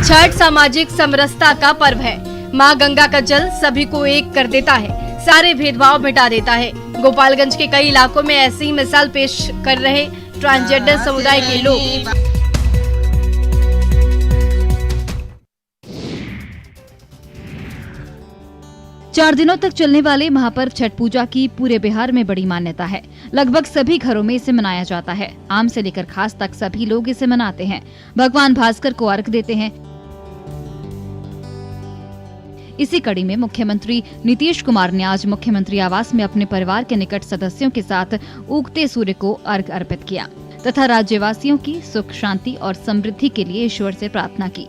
छठ सामाजिक समरसता का पर्व है। माँ गंगा का जल सभी को एक कर देता है, सारे भेदभाव मिटा देता है। गोपालगंज के कई इलाकों में ऐसी ही मिसाल पेश कर रहे ट्रांसजेंडर समुदाय के लोग। चार दिनों तक चलने वाले महापर्व छठ पूजा की पूरे बिहार में बड़ी मान्यता है। लगभग सभी घरों में इसे मनाया जाता है। आम से लेकर खास तक सभी लोग इसे मनाते हैं। भगवान भास्कर को अर्घ देते हैं। इसी कड़ी में मुख्यमंत्री नीतीश कुमार ने आज मुख्यमंत्री आवास में अपने परिवार के निकट सदस्यों के साथ उगते सूर्य को अर्घ अर्पित किया तथा राज्यवासियों की सुख शांति और समृद्धि के लिए ईश्वर से प्रार्थना की।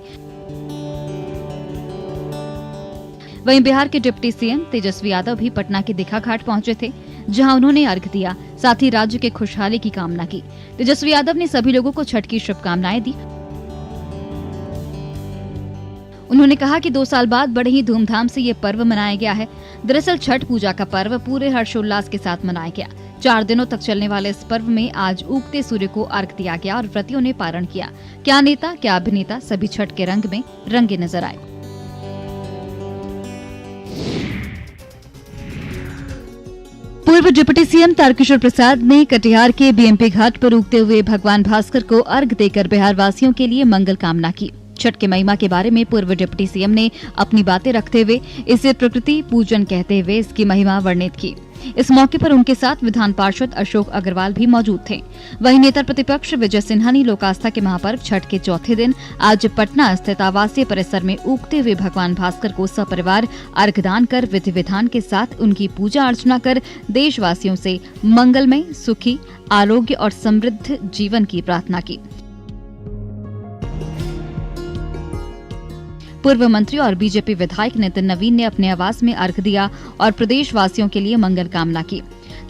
वहीं बिहार के डिप्टी सीएम तेजस्वी यादव भी पटना के दीघा घाट पहुंचे थे, जहां उन्होंने अर्घ दिया, साथ ही राज्य के खुशहाली की कामना की। तेजस्वी यादव ने सभी लोगों को छठ की शुभकामनाएं दी। उन्होंने कहा कि 2 साल बाद बड़े ही धूमधाम से ये पर्व मनाया गया है। दरअसल छठ पूजा का पर्व पूरे हर्षोल्लास के साथ मनाया गया। 4 दिनों तक चलने वाले इस पर्व में आज उगते सूर्य को अर्घ दिया गया और व्रतियों ने पारण किया। क्या नेता क्या अभिनेता सभी छठ के रंग में रंगे नजर आए। पूर्व डिप्टी सीएम तारकिशोर प्रसाद ने कटिहार के बीएमपी घाट पर उगते हुए भगवान भास्कर को अर्घ देकर बिहार वासियों के लिए मंगल कामना की। छठ के महिमा के बारे में पूर्व डिप्टी सीएम ने अपनी बातें रखते हुए इसे प्रकृति पूजन कहते हुए इसकी महिमा वर्णित की। इस मौके पर उनके साथ विधान पार्षद अशोक अग्रवाल भी मौजूद थे। वहीं नेता प्रतिपक्ष विजय सिन्हा ने लोक आस्था के महापर्व छठ के चौथे दिन आज पटना स्थित आवासीय परिसर में उगते हुए भगवान भास्कर को सपरिवार अर्घदान कर विधि विधान के साथ उनकी पूजा अर्चना कर देशवासियों से मंगलमय, सुखी, आरोग्य और समृद्ध जीवन की प्रार्थना की। पूर्व मंत्री और बीजेपी विधायक नितिन नवीन ने अपने आवास में अर्घ दिया और प्रदेश वासियों के लिए मंगल कामना की।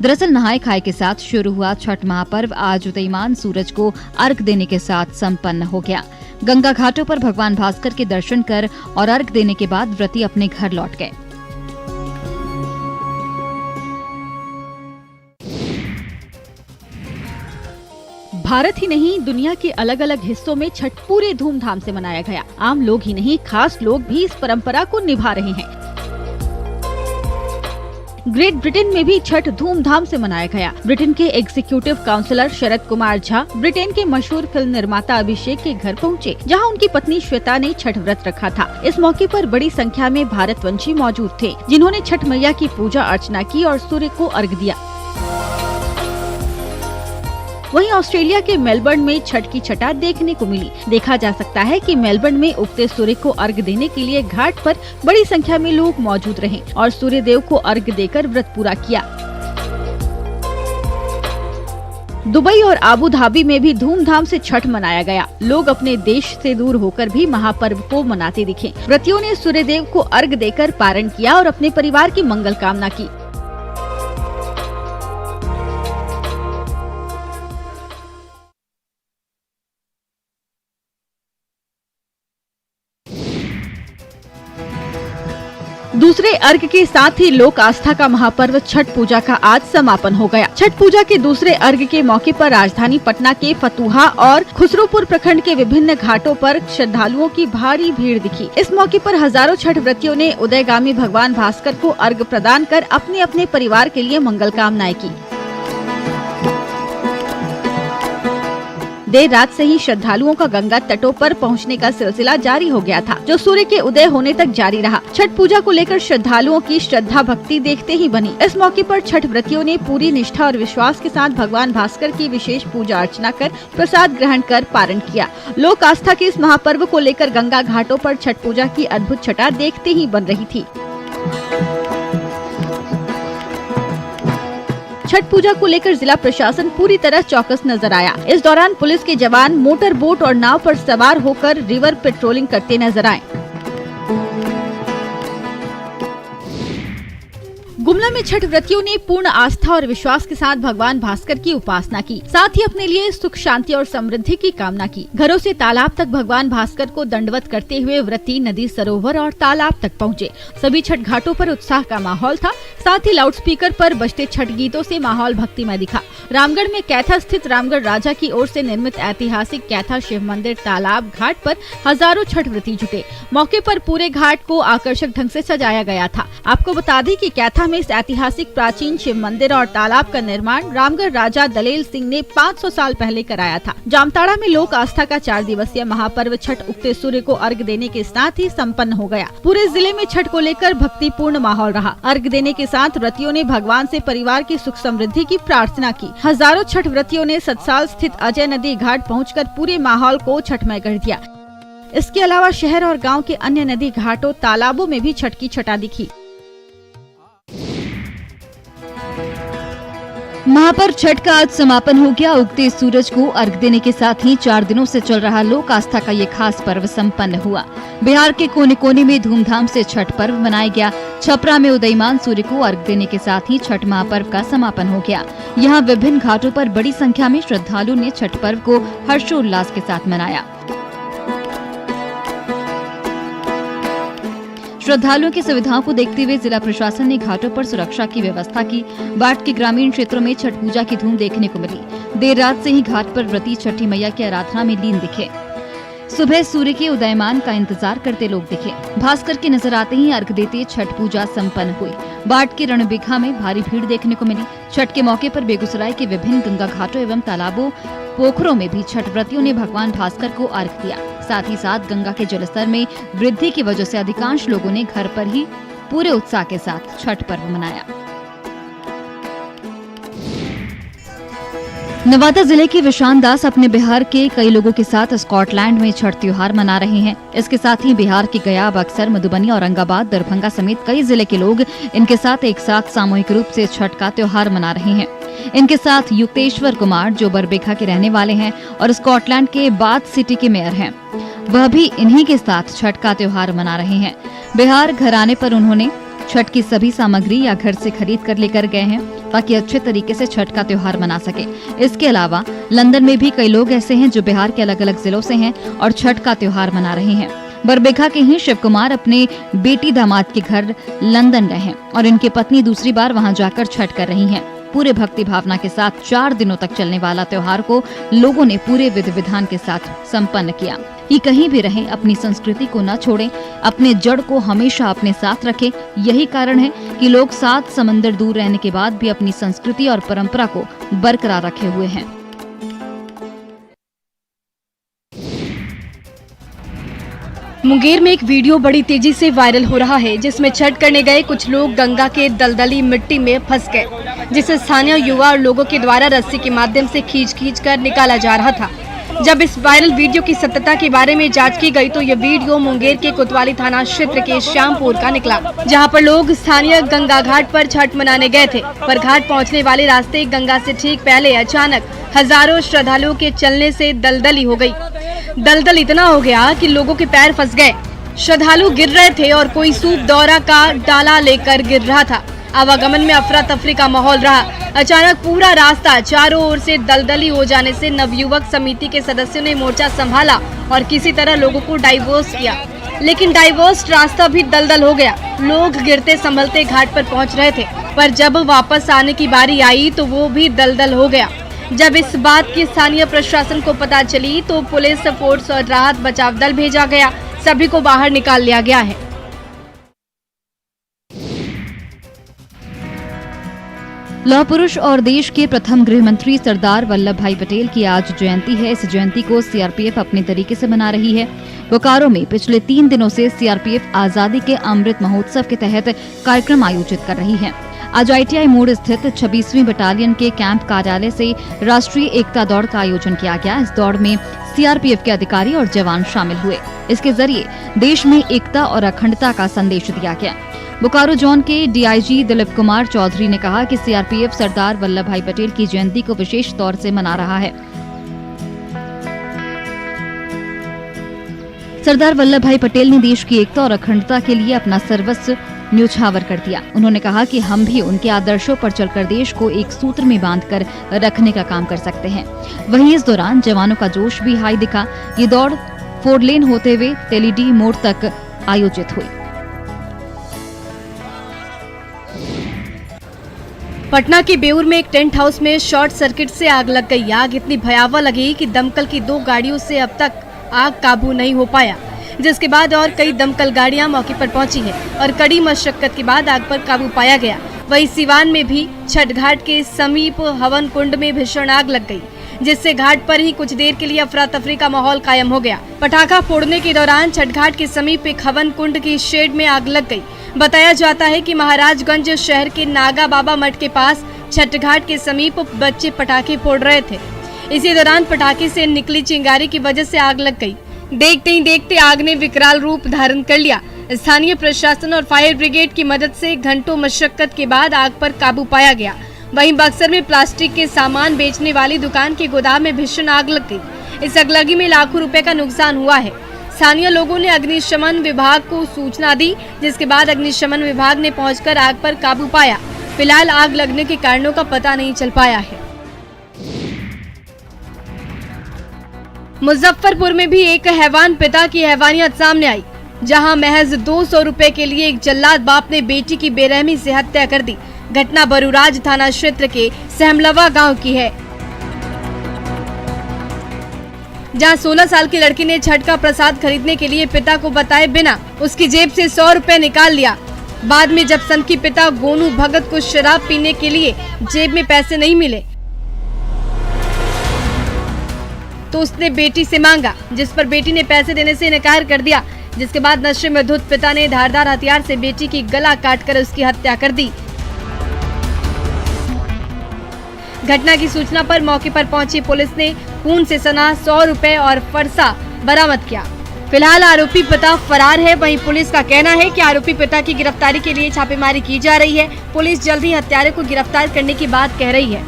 दरअसल नहाय खाए के साथ शुरू हुआ छठ महापर्व आज उदयमान सूरज को अर्घ देने के साथ संपन्न हो गया। गंगा घाटों पर भगवान भास्कर के दर्शन कर और अर्घ देने के बाद व्रती अपने घर लौट गए। भारत ही नहीं, दुनिया के अलग अलग हिस्सों में छठ पूरे धूमधाम से मनाया गया। आम लोग ही नहीं, खास लोग भी इस परंपरा को निभा रहे हैं। ग्रेट ब्रिटेन में भी छठ धूमधाम से मनाया गया। ब्रिटेन के executive counsellor Sharad Kumar Jha Britain के मशहूर फिल्म निर्माता अभिषेक के घर पहुंचे, जहां उनकी पत्नी श्वेता ने छठ व्रत रखा था। इस मौके पर बड़ी संख्या में भारतवंशी मौजूद थे, जिन्होंने छठ मैया की पूजा अर्चना की और सूर्य को अर्घ दिया। वहीं ऑस्ट्रेलिया के मेलबर्न में छठ की छटा देखने को मिली। देखा जा सकता है कि मेलबर्न में उगते सूर्य को अर्घ देने के लिए घाट पर बड़ी संख्या में लोग मौजूद रहे और सूर्य देव को अर्घ देकर व्रत पूरा किया। दुबई और आबू धाबी में भी धूमधाम से छठ मनाया गया। लोग अपने देश से दूर होकर भी महापर्व को मनाते दिखे। व्रतियों ने सूर्य देव को अर्घ देकर पारण किया और अपने परिवार की मंगल कामना की। दूसरे अर्घ के साथ ही लोक आस्था का महापर्व छठ पूजा का आज समापन हो गया। छठ पूजा के दूसरे अर्घ के मौके पर राजधानी पटना के फतुहा और खुसरोपुर प्रखंड के विभिन्न घाटों पर श्रद्धालुओं की भारी भीड़ दिखी। इस मौके पर हजारों छठ व्रतियों ने उदयगामी भगवान भास्कर को अर्घ प्रदान कर अपने अपने परिवार के लिए मंगल कामनाएं की। देर रात से ही श्रद्धालुओं का गंगा तटों पर पहुंचने का सिलसिला जारी हो गया था, जो सूर्य के उदय होने तक जारी रहा। छठ पूजा को लेकर श्रद्धालुओं की श्रद्धा भक्ति देखते ही बनी। इस मौके पर छठ व्रतियों ने पूरी निष्ठा और विश्वास के साथ भगवान भास्कर की विशेष पूजा अर्चना कर प्रसाद ग्रहण कर पारण किया। लोक आस्था के इस महापर्व को लेकर गंगा घाटों पर छठ पूजा की अद्भुत छटा देखते ही बन रही थी। छठ पूजा को लेकर जिला प्रशासन पूरी तरह चौकस नजर आया। इस दौरान पुलिस के जवान मोटर बोट और नाव पर सवार होकर रिवर पेट्रोलिंग करते नजर आए। गुमला में छठ व्रतियों ने पूर्ण आस्था और विश्वास के साथ भगवान भास्कर की उपासना की, साथ ही अपने लिए सुख शांति और समृद्धि की कामना की। घरों से तालाब तक भगवान भास्कर को दंडवत करते हुए व्रती नदी, सरोवर और तालाब तक पहुँचे। सभी छठ घाटों पर उत्साह का माहौल था, साथ ही लाउडस्पीकर पर बजते छठ गीतों से माहौल भक्तिमय दिखा। रामगढ़ में कैथा स्थित रामगढ़ राजा की ओर से निर्मित ऐतिहासिक कैथा शिव मंदिर तालाब घाट पर हजारों छठ व्रती जुटे। मौके पर पूरे घाट को आकर्षक ढंग से सजाया गया था। आपको बता दें कि कैथा में इस ऐतिहासिक प्राचीन शिव मंदिर और तालाब का निर्माण रामगढ़ राजा दलेल सिंह ने 500 साल पहले कराया था। जामताड़ा में लोक आस्था का 4 दिवसीय महापर्व छठ उगते सूर्य को अर्घ देने के साथ ही संपन्न हो गया। पूरे जिले में छठ को लेकर भक्तिपूर्ण माहौल रहा। अर्घ देने के साथ व्रतियों ने भगवान से परिवार की सुख समृद्धि की प्रार्थना की। हजारों छठ व्रतियों ने सतसाल स्थित अजय नदी घाट पहुंचकर पूरे माहौल को छठमय कर दिया। इसके अलावा शहर और गांव के अन्य नदी घाटों, तालाबों में भी छठ की छटा दिखी। महापर्व छठ का आज समापन हो गया। उगते सूरज को अर्घ देने के साथ ही 4 दिनों से चल रहा लोक आस्था का ये खास पर्व संपन्न हुआ। बिहार के कोने कोने में धूमधाम से छठ पर्व मनाया गया। छपरा में उदयमान सूर्य को अर्घ देने के साथ ही छठ महापर्व का समापन हो गया। यहाँ विभिन्न घाटों पर बड़ी संख्या में श्रद्धालुओं ने छठ पर्व को हर्षोल्लास के साथ मनाया। श्रद्धालुओं की सुविधाओं को देखते हुए जिला प्रशासन ने घाटों पर सुरक्षा की व्यवस्था की। बाट के ग्रामीण क्षेत्रों में छठ पूजा की धूम देखने को मिली। देर रात से ही घाट पर व्रती छठी मैया की आराधना में लीन दिखे। सुबह सूर्य के उदयमान का इंतजार करते लोग दिखे। भास्कर के नजर आते ही अर्घ देते छठ पूजा संपन्न हुई। बाट के रणबिघा में भारी भीड़ देखने को मिली। छठ के मौके पर बेगूसराय के विभिन्न गंगा घाटों एवं तालाबों, पोखरों में भी छठ व्रतियों ने भगवान भास्कर को अर्घ दिया। साथ ही साथ गंगा के जलस्तर में वृद्धि की वजह से अधिकांश लोगों ने घर पर ही पूरे उत्साह के साथ छठ पर्व मनाया। नवादा जिले के विशान दास अपने बिहार के कई लोगों के साथ स्कॉटलैंड में छठ त्योहार मना रहे हैं। इसके साथ ही बिहार के गया, बक्सर, मधुबनी, औरंगाबाद, दरभंगा समेत कई जिले के लोग इनके साथ एक साथ सामूहिक रूप से छठ का त्योहार मना रहे हैं। इनके साथ युक्तेश्वर कुमार, जो बरबीघा के रहने वाले हैं और स्कॉटलैंड के बाथ सिटी के मेयर हैं, वह भी इन्हीं के साथ छठ का त्योहार मना रहे हैं। बिहार घर आने पर उन्होंने छठ की सभी सामग्री या घर से खरीद कर लेकर गए हैं ताकि अच्छे तरीके से छठ का त्योहार मना सके। इसके अलावा लंदन में भी कई लोग ऐसे हैं जो बिहार के अलग अलग जिलों से हैं और छठ का त्योहार मना रहे हैं। बरबीघा के ही शिव कुमार अपने बेटी दामाद के घर लंदन गए हैं और इनकी पत्नी दूसरी बार वहां जाकर छठ कर रही हैं। पूरे भक्ति भावना के साथ 4 दिनों तक चलने वाला त्योहार को लोगों ने पूरे विधि विधान के साथ संपन्न किया। कि कहीं भी रहें, अपनी संस्कृति को न छोड़ें, अपने जड़ को हमेशा अपने साथ रखें। यही कारण है कि लोग 7 समंदर दूर रहने के बाद भी अपनी संस्कृति और परंपरा को बरकरार रखे हुए हैं। मुंगेर में एक वीडियो बड़ी तेजी से वायरल हो रहा है, जिसमें छठ करने गए कुछ लोग गंगा के दलदली मिट्टी में फंस गए, जिसे स्थानीय युवा और लोगों के द्वारा रस्सी के माध्यम से खींच कर निकाला जा रहा था। जब इस वायरल वीडियो की सत्यता के बारे में जांच की गई तो ये वीडियो मुंगेर के कोतवाली थाना क्षेत्र के श्यामपुर का निकला, जहां पर लोग स्थानीय गंगा घाट पर छठ मनाने गए थे। पर घाट पहुंचने वाले रास्ते गंगा से ठीक पहले अचानक हजारों श्रद्धालुओं के चलने से दलदली हो गई। दलदल इतना हो गया कि लोगों के पैर फंस गए। श्रद्धालु गिर रहे थे और कोई सूप दौरा का डाला लेकर गिर रहा था। आवागमन में अफरा तफरी का माहौल रहा। अचानक पूरा रास्ता चारों ओर से दलदली हो जाने से नवयुवक समिति के सदस्यों ने मोर्चा संभाला और किसी तरह लोगों को डाइवर्स किया, लेकिन डाइवर्स रास्ता भी दलदल हो गया। लोग गिरते संभलते घाट पर पहुंच रहे थे, पर जब वापस आने की बारी आई तो वो भी दलदल हो गया। जब इस बात की स्थानीय प्रशासन को पता चली तो पुलिस, फोर्स और राहत बचाव दल भेजा गया। सभी को बाहर निकाल लिया गया है। लौह पुरुष और देश के प्रथम गृह मंत्री सरदार वल्लभ भाई पटेल की आज जयंती है। इस जयंती को सीआरपीएफ अपने तरीके से मना रही है। बोकारो में पिछले 3 दिनों से सीआरपीएफ आजादी के अमृत महोत्सव के तहत कार्यक्रम आयोजित कर रही है। आज आईटीआई मोड़ स्थित 26वीं बटालियन के कैंप कार्यालय से राष्ट्रीय एकता दौड़ का आयोजन किया गया। इस दौड़ में सीआरपीएफ के अधिकारी और जवान शामिल हुए। इसके जरिए देश में एकता और अखंडता का संदेश दिया गया। बोकारो जोन के डीआईजी दिलीप कुमार चौधरी ने कहा कि सीआरपीएफ सरदार वल्लभ भाई पटेल की जयंती को विशेष तौर से मना रहा है। सरदार वल्लभ भाई पटेल ने देश की एकता और अखंडता के लिए अपना सर्वस्व न्योछावर कर दिया। उन्होंने कहा कि हम भी उनके आदर्शों पर चलकर देश को एक सूत्र में बांधकर रखने का काम कर सकते हैं। वहीं इस दौरान जवानों का जोश भी हाई दिखा। ये दौड़ 4 लेन होते हुए तेलीडी मोड़ तक आयोजित हुई। पटना के बेउर में एक टेंट हाउस में शॉर्ट सर्किट से आग लग गई। आग इतनी भयावह लगी कि दमकल की 2 गाड़ियों से अब तक आग काबू नहीं हो पाया, जिसके बाद और कई दमकल गाड़ियां मौके पर पहुंची हैं और कड़ी मशक्कत के बाद आग पर काबू पाया गया। वहीं सिवान में भी छठ घाट के समीप हवन कुंड में भीषण आग लग गई, जिससे घाट पर ही कुछ देर के लिए अफरा तफरी का माहौल कायम हो गया। पटाखा फोड़ने के दौरान छठ घाट के समीप एक हवन कुंड की शेड में आग लग गई। बताया जाता है कि महाराजगंज शहर के नागा बाबा मठ के पास छठ घाट के समीप बच्चे पटाखे फोड़ रहे थे। इसी दौरान पटाखे से निकली चिंगारी की वजह से आग लग गई। देखते ही देखते आग ने विकराल रूप धारण कर लिया। स्थानीय प्रशासन और फायर ब्रिगेड की मदद से घंटों मशक्कत के बाद आग पर काबू पाया गया। वहीं बक्सर में प्लास्टिक के सामान बेचने वाली दुकान के गोदाम में भीषण आग लग गई। इस अगलगी में लाखों रुपए का नुकसान हुआ है। स्थानीय लोगों ने अग्निशमन विभाग को सूचना दी, जिसके बाद अग्निशमन विभाग ने पहुंचकर आग पर काबू पाया। फिलहाल आग लगने के कारणों का पता नहीं चल पाया है। मुजफ्फरपुर में भी एक हैवान पिता की हैवानियत सामने आई, जहां महज 200 रुपए के लिए एक जल्लाद बाप ने बेटी की बेरहमी से हत्या कर दी। घटना बरूराज थाना क्षेत्र के सहमलवा गांव की है, जहां 16 साल की लड़की ने छठ का प्रसाद खरीदने के लिए पिता को बताए बिना उसकी जेब से 100 रुपए निकाल लिया। बाद में जब सनकी पिता गोनू भगत को शराब पीने के लिए जेब में पैसे नहीं मिले तो उसने बेटी से मांगा, जिस पर बेटी ने पैसे देने से इनकार कर दिया। जिसके बाद नशे में धुत पिता ने धारदार हथियार से बेटी की गला काटकर उसकी हत्या कर दी। घटना की सूचना पर मौके पर पहुंची पुलिस ने खून से सना 100 रुपए और फरसा बरामद किया। फिलहाल आरोपी पिता फरार है। वहीं पुलिस का कहना है कि आरोपी पिता की गिरफ्तारी के लिए छापेमारी की जा रही है। पुलिस जल्द ही हत्यारे को गिरफ्तार करने की बात कह रही है।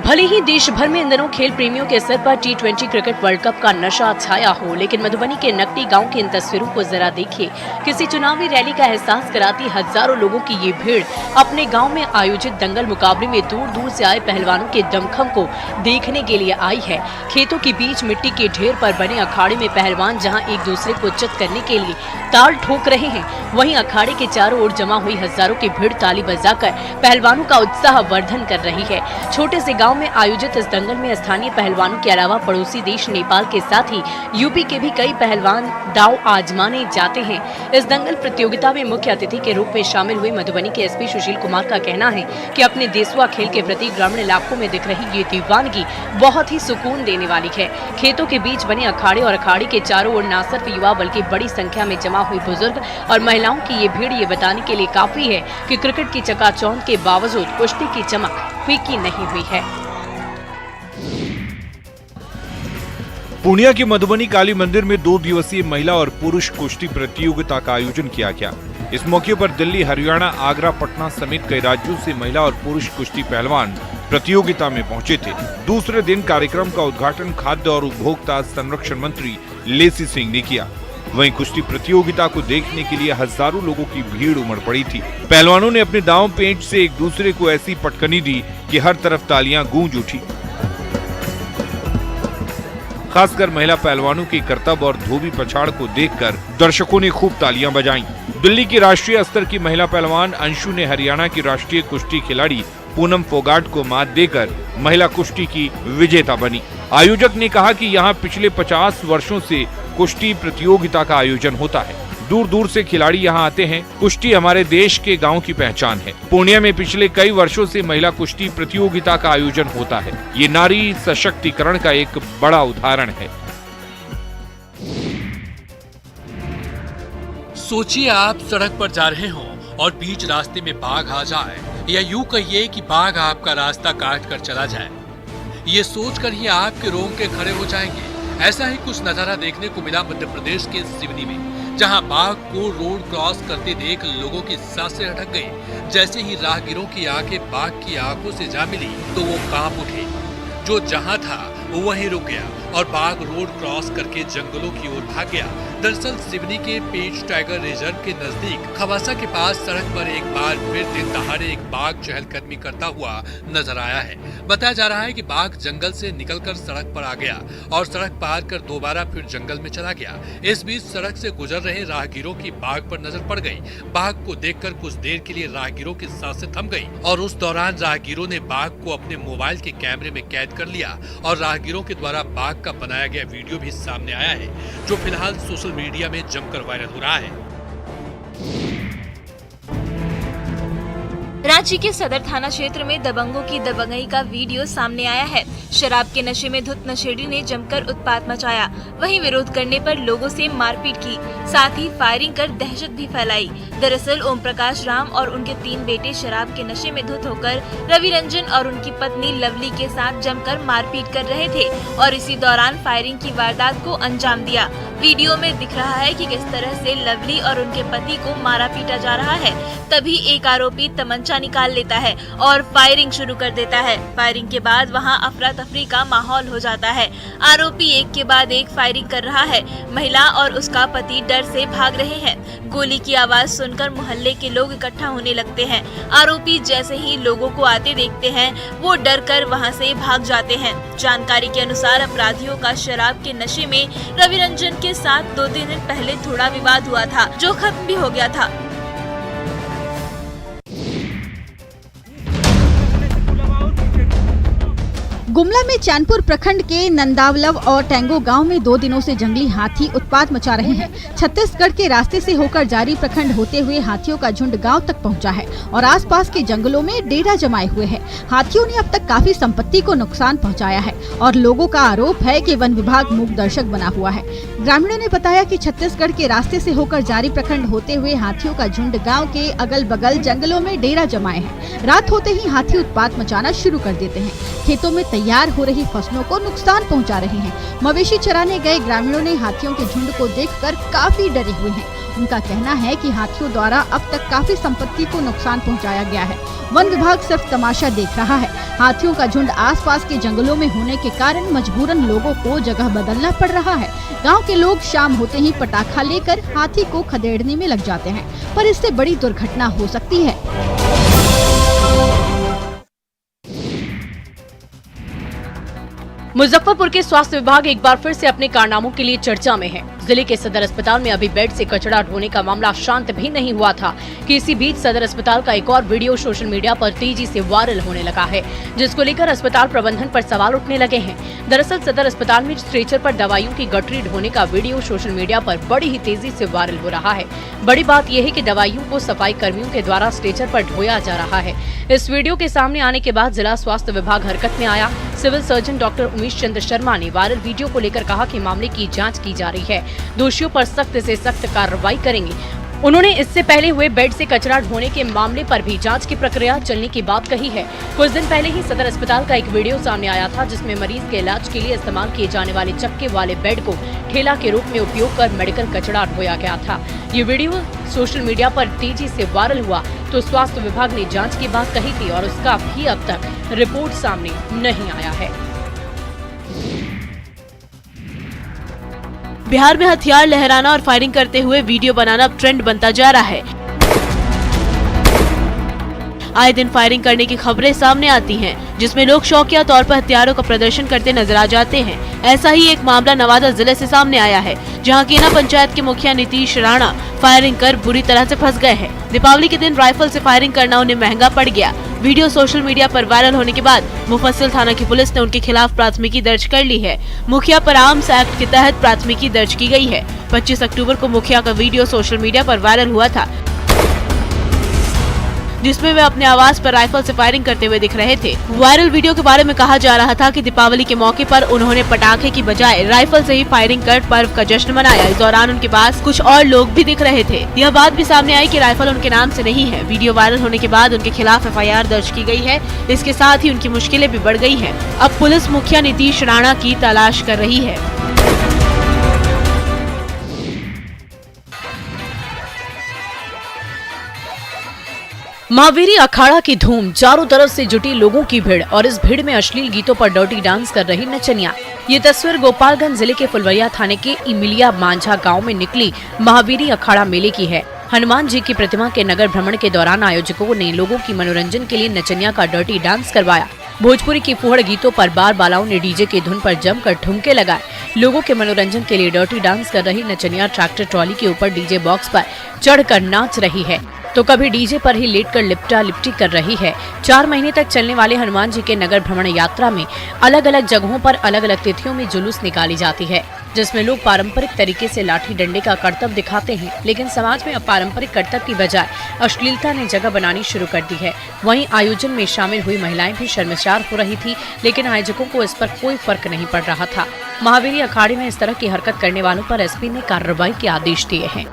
भले ही देश भर में इन दिनों खेल प्रेमियों के सिर पर T20 क्रिकेट वर्ल्ड कप का नशा छाया हो, लेकिन मधुबनी के नकटी गांव की इन तस्वीरों को जरा देखिए। किसी चुनावी रैली का एहसास कराती हजारों लोगों की ये भीड़ अपने गांव में आयोजित दंगल मुकाबले में दूर दूर से आए पहलवानों के दमखम को देखने के लिए आई है। खेतों के बीच मिट्टी के ढेर पर बने अखाड़े में पहलवान जहाँ एक दूसरे को चित करने के लिए ताल ठोक रहे हैं, वहीं अखाड़े के चारों ओर जमा हुई हजारों की भीड़ ताली बजाकर पहलवानों का उत्साह वर्धन कर रही है। छोटे से गांव में आयोजित इस दंगल में स्थानीय पहलवानों के अलावा पड़ोसी देश नेपाल के साथ ही यूपी के भी कई पहलवान दांव आजमाने जाते हैं। इस दंगल प्रतियोगिता में मुख्य अतिथि के रूप में शामिल हुए मधुबनी के एसपी सुशील कुमार का कहना है कि अपने देशवा खेल के प्रति ग्रामीण इलाकों में दिख रही ये दीवानगी बहुत ही सुकून देने वाली है। खेतों के बीच बने अखाड़े और अखाड़े के चारों ओर न सिर्फ युवा बल्कि बड़ी संख्या में जमा हुई बुजुर्ग और महिलाओं की ये भीड़ ये बताने के लिए काफी है कि क्रिकेट की चकाचौंध के बावजूद कुश्ती की चमक फीकी नहीं हुई है। पूर्णिया के मधुबनी काली मंदिर में 2 दिवसीय महिला और पुरुष कुश्ती प्रतियोगिता का आयोजन किया गया। इस मौके पर दिल्ली, हरियाणा, आगरा, पटना समेत कई राज्यों से महिला और पुरुष कुश्ती पहलवान प्रतियोगिता में पहुंचे थे। दूसरे दिन कार्यक्रम का उद्घाटन खाद्य और उपभोक्ता संरक्षण मंत्री लेसी सिंह ने किया। वहीं कुश्ती प्रतियोगिता को देखने के लिए हजारों लोगों की भीड़ उमड़ पड़ी थी। पहलवानों ने अपने दांव पेंच से एक दूसरे को ऐसी पटकनी दी कि हर तरफ तालियां गूंज उठी। खासकर महिला पहलवानों की करतब और धोबी पछाड़ को देखकर दर्शकों ने खूब तालियां बजाईं। दिल्ली की राष्ट्रीय स्तर की महिला पहलवान अंशु ने हरियाणा की राष्ट्रीय कुश्ती खिलाड़ी पूनम फोगाट को मात देकर महिला कुश्ती की विजेता बनी। आयोजक ने कहा कि यहाँ पिछले 50 वर्षों से कुश्ती प्रतियोगिता का आयोजन होता है। दूर दूर से खिलाड़ी यहाँ आते हैं। कुश्ती हमारे देश के गांव की पहचान है। पूर्णिया में पिछले कई वर्षों से महिला कुश्ती प्रतियोगिता का आयोजन होता है। ये नारी सशक्तिकरण का एक बड़ा उदाहरण है। सोचिए आप सड़क पर जा रहे हो और बीच रास्ते में बाघ आ जाए, या यूं कहिए कि बाघ आपका रास्ता काट कर चला जाए। ये सोचकर ही आपके रोंगटे खड़े हो जाएंगे। ऐसा ही कुछ नजारा देखने को मिला मध्य प्रदेश के सिवनी में, जहां बाघ को रोड क्रॉस करते देख लोगों की सांसें अटक गई। जैसे ही राहगीरों की आंखें बाघ की आंखों से जा मिली तो वो कांप उठे। जो जहां था वो वहीं रुक गया और बाघ रोड क्रॉस करके जंगलों की ओर भाग गया। दरअसल सिवनी के पेंच टाइगर रिजर्व के नजदीक खवासा के पास सड़क पर एक बार फिर दिन दहाड़े एक बाघ चहलकदमी करता हुआ नजर आया है। बताया जा रहा है कि बाघ जंगल से निकलकर सड़क पर आ गया और सड़क पार कर दोबारा फिर जंगल में चला गया। इस बीच सड़क से गुजर रहे राहगीरों की बाघ पर नजर पड़ गई। बाघ को देखकर कुछ देर के लिए राहगीरों की सांसें थम गई और उस दौरान राहगीरों ने बाघ को अपने मोबाइल के कैमरे में कैद कर लिया और राहगीरों के द्वारा बाघ का बनाया गया वीडियो भी सामने आया है, जो फिलहाल सोशल मीडिया में जमकर वायरल हो रहा है। रांची के सदर थाना क्षेत्र में दबंगों की दबंगई का वीडियो सामने आया है। शराब के नशे में धुत नशेड़ी ने जमकर उत्पात मचाया, वहीं विरोध करने पर लोगों से मारपीट की, साथ ही फायरिंग कर दहशत भी फैलाई। दरअसल ओम प्रकाश राम और उनके 3 बेटे शराब के नशे में धुत होकर रवि रंजन और उनकी पत्नी लवली के साथ जमकर मारपीट कर रहे थे और इसी दौरान फायरिंग की वारदात को अंजाम दिया। वीडियो में दिख रहा है कि किस तरह से लवली और उनके पति को मारा पीटा जा रहा है। तभी एक आरोपी तमंचा निकाल लेता है और फायरिंग शुरू कर देता है। फायरिंग के बाद वहां अफरा तफरी का माहौल हो जाता है। आरोपी एक के बाद एक फायरिंग कर रहा है। महिला और उसका पति डर से भाग रहे हैं। गोली की आवाज सुनकर मोहल्ले के लोग इकट्ठा होने लगते हैं। आरोपी जैसे ही लोगों को आते देखते हैं, वो डर कर वहाँ से भाग जाते हैं। जानकारी के अनुसार अपराधियों का शराब के नशे में रवि रंजन के साथ 2-3 दिन पहले थोड़ा विवाद हुआ था, जो खत्म भी हो गया था। गुमला में चैनपुर प्रखंड के नंदावलव और टेंगो गांव में 2 दिनों से जंगली हाथी उत्पात मचा रहे हैं। छत्तीसगढ़ के रास्ते से होकर जारी प्रखंड होते हुए हाथियों का झुंड गांव तक पहुंचा है और आसपास के जंगलों में डेरा जमाए हुए हैं। हाथियों ने अब तक काफी संपत्ति को नुकसान पहुंचाया है और लोगों का आरोप है कि वन विभाग मूक दर्शक बना हुआ है। ग्रामीणों ने बताया कि छत्तीसगढ़ के रास्ते से होकर जारी प्रखंड होते हुए हाथियों का झुंड गाँव के अगल बगल जंगलों में डेरा जमाए है। रात होते ही हाथी उत्पात मचाना शुरू कर देते हैं। खेतों में तैयार हो रही फसलों को नुकसान पहुंचा रहे हैं। मवेशी चराने गए ग्रामीणों ने हाथियों के झुंड को देखकर काफी डरे हुए हैं। उनका कहना है कि हाथियों द्वारा अब तक काफी संपत्ति को नुकसान पहुंचाया गया है। वन विभाग सिर्फ तमाशा देख रहा है। हाथियों का झुंड आसपास के जंगलों में होने के कारण मजबूरन लोगों को जगह बदलना पड़ रहा है। गांव के लोग शाम होते ही पटाखा लेकर हाथी को खदेड़ने में लग जाते हैं, पर इससे बड़ी दुर्घटना हो सकती है। मुजफ्फरपुर के स्वास्थ्य विभाग एक बार फिर से अपने कारनामों के लिए चर्चा में है। जिले के सदर अस्पताल में अभी बेड से कचरा ढोने का मामला शांत भी नहीं हुआ था कि इसी बीच सदर अस्पताल का एक और वीडियो सोशल मीडिया पर तेजी से वायरल होने लगा है, जिसको लेकर अस्पताल प्रबंधन पर सवाल उठने लगे हैं। दरअसल सदर अस्पताल में स्ट्रेचर पर दवाइयों की गठरी ढोने का वीडियो सोशल मीडिया पर बड़ी ही तेजी से वायरल हो रहा है। बड़ी बात यह है कि दवाइयों को सफाई कर्मियों के द्वारा स्ट्रेचर पर ढोया जा रहा है। इस वीडियो के सामने आने के बाद जिला स्वास्थ्य विभाग हरकत में आया। Civil surgeon doctor Umesh Chandra Sharma ने वायरल वीडियो को लेकर कहा कि मामले की जांच की जा रही है, दोषियों पर सख्त से सख्त कार्रवाई करेंगे। उन्होंने इससे पहले हुए बेड से कचरा ढोने के मामले पर भी जांच की प्रक्रिया चलने की बात कही है। कुछ दिन पहले ही सदर अस्पताल का एक वीडियो सामने आया था, जिसमें मरीज के इलाज के लिए इस्तेमाल किए जाने वाले चक्के वाले बेड को ठेला के रूप में उपयोग कर मेडिकल कचरा ढोया गया था। ये वीडियो सोशल मीडिया पर तेजी से वायरल हुआ तो स्वास्थ्य विभाग ने जाँच की बात कही थी और उसका भी अब तक रिपोर्ट सामने नहीं आया है। बिहार में हथियार लहराना और फायरिंग करते हुए वीडियो बनाना अब ट्रेंड बनता जा रहा है। आए दिन फायरिंग करने की खबरें सामने आती हैं, जिसमें लोग शौकिया तौर पर हथियारों का प्रदर्शन करते नजर आ जाते हैं। ऐसा ही एक मामला नवादा जिले से सामने आया है, जहां केना पंचायत के मुखिया नीतीश राणा फायरिंग कर बुरी तरह से फंस गए हैं। दीपावली के दिन राइफल से फायरिंग करना उन्हें महंगा पड़ गया। वीडियो सोशल मीडिया पर वायरल होने के बाद मुफस्सिल थाना की पुलिस ने उनके खिलाफ प्राथमिकी दर्ज कर ली है। मुखिया पर आर्म्स एक्ट के तहत प्राथमिकी दर्ज की गई है। 25 अक्टूबर को मुखिया का वीडियो सोशल मीडिया पर वायरल हुआ था, जिसमें वे अपने आवास पर राइफल से फायरिंग करते हुए दिख रहे थे। वायरल वीडियो के बारे में कहा जा रहा था कि दीपावली के मौके पर उन्होंने पटाखे की बजाय राइफल से ही फायरिंग कर पर्व का जश्न मनाया। इस दौरान उनके पास कुछ और लोग भी दिख रहे थे। यह बात भी सामने आई कि राइफल उनके नाम से नहीं है। वीडियो वायरल होने के बाद उनके खिलाफ FIR दर्ज की गई है। इसके साथ ही उनकी मुश्किलें भी बढ़ गई है। अब पुलिस मुखिया नीतीश राणा की तलाश कर रही है। महावीरी अखाड़ा की धूम, चारों तरफ से जुटी लोगों की भीड़ और इस भीड़ में अश्लील गीतों पर डर्टी डांस कर रही नचनिया। ये तस्वीर गोपालगंज जिले के फुलवरिया थाने के इमिलिया मांझा गांव में निकली महावीरी अखाड़ा मेले की है। हनुमान जी की प्रतिमा के नगर भ्रमण के दौरान आयोजकों ने लोगों की मनोरंजन के लिए नचनिया का डर्टी डांस करवाया। भोजपुरी की फुहड़ गीतों पर बार बालाओं ने डीजे की धुन पर जमकर ठुमके लगाए। लोगों के मनोरंजन के लिए डर्टी डांस कर रही नचनिया ट्रैक्टर ट्रॉली के ऊपर डीजे बॉक्स पर चढ़कर नाच रही है तो कभी डीजे पर ही लेटकर लिपटा लिपटी कर रही है। 4 महीने तक चलने वाले हनुमान जी के नगर भ्रमण यात्रा में अलग अलग जगहों पर अलग अलग तिथियों में जुलूस निकाली जाती है, जिसमें लोग पारंपरिक तरीके से लाठी डंडे का करतब दिखाते हैं। लेकिन समाज में अब पारंपरिक करतब की बजाय अश्लीलता ने जगह बनानी शुरू कर दी है। वहीं आयोजन में शामिल हुई महिलाएं भी शर्मसार हो रही थी, लेकिन आयोजकों को इस पर कोई फर्क नहीं पड़ रहा था। महावीरी अखाड़े में इस तरह की हरकत करने वालों पर एसपी ने कार्रवाई के आदेश दिए हैं।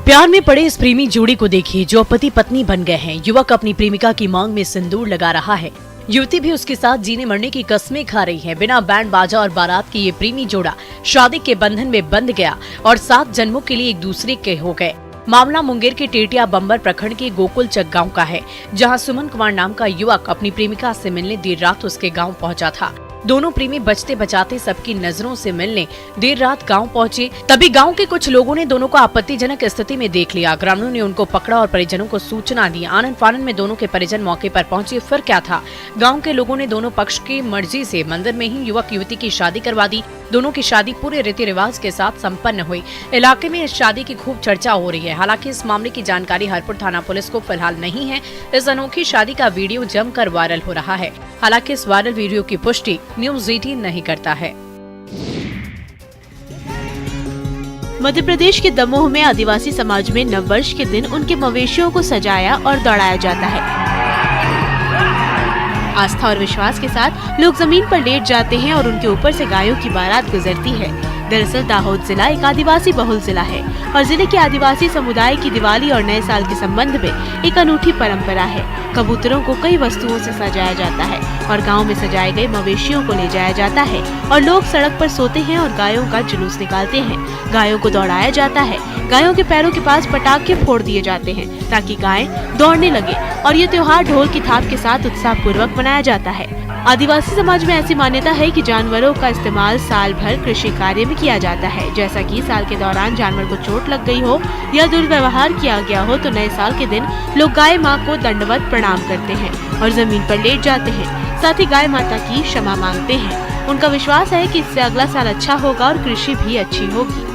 प्यार में पड़े इस प्रेमी जोड़ी को देखिए जो पति पत्नी बन गए हैं। युवक अपनी प्रेमिका की मांग में सिंदूर लगा रहा है, युवती भी उसके साथ जीने मरने की कस्में खा रही है। बिना बैंड बाजा और बारात के ये प्रेमी जोड़ा शादी के बंधन में बंध गया और 7 जन्मों के लिए एक दूसरे के हो गए। मामला मुंगेर के टेटिया बम्बर प्रखंड के गोकुलचक गांव का है, जहां सुमन कुमार नाम का युवक अपनी प्रेमिका से मिलने देर रात उसके गांव पहुंचा था। दोनों प्रेमी बचते बचाते सबकी नजरों से मिलने देर रात गांव पहुंचे। तभी गांव के कुछ लोगों ने दोनों को आपत्तिजनक स्थिति में देख लिया। ग्रामीणों ने उनको पकड़ा और परिजनों को सूचना दी। आनंद फानन में दोनों के परिजन मौके पर पहुंचे। फिर क्या था, गांव के लोगों ने दोनों पक्ष की मर्जी से मंदिर में ही युवक युवती की शादी करवा दी। दोनों की शादी पूरे रीति रिवाज के साथ संपन्न हुई। इलाके में इस शादी की खूब चर्चा हो रही है। हालांकि इस मामले की जानकारी हरपुर थाना पुलिस को फिलहाल नहीं है। इस अनोखी शादी का वीडियो जमकर वायरल हो रहा है। हालांकि इस वायरल वीडियो की पुष्टि न्यूज़ 18 नहीं करता है। मध्य प्रदेश के दमोह में आदिवासी समाज में नववर्ष के दिन उनके मवेशियों को सजाया और दौड़ाया जाता है। आस्था और विश्वास के साथ लोग जमीन पर लेट जाते हैं और उनके ऊपर से गायों की बारात गुजरती है। दरअसल दाहोद जिला एक आदिवासी बहुल जिला है और जिले के आदिवासी समुदाय की दिवाली और नए साल के संबंध में एक अनूठी परंपरा है। कबूतरों को कई वस्तुओं से सजाया जाता है और गांव में सजाए गए मवेशियों को ले जाया जाता है और लोग सड़क पर सोते हैं और गायों का जुलूस निकालते हैं। गायों को दौड़ाया जाता है। गायों के पैरों के पास पटाखे फोड़ दिए जाते हैं ताकि गायें दौड़ने लगे और ये त्योहार ढोल की थाप के साथ उत्साह पूर्वक मनाया जाता है। आदिवासी समाज में ऐसी मान्यता है कि जानवरों का इस्तेमाल साल भर कृषि कार्य में किया जाता है। जैसा कि साल के दौरान जानवर को चोट लग गई हो या दुर्व्यवहार किया गया हो तो नए साल के दिन लोग गाय माँ को दंडवत प्रणाम करते हैं और जमीन पर लेट जाते हैं। साथ ही गाय माता की क्षमा मांगते हैं। उनका विश्वास है कि इससे अगला साल अच्छा होगा और कृषि भी अच्छी होगी।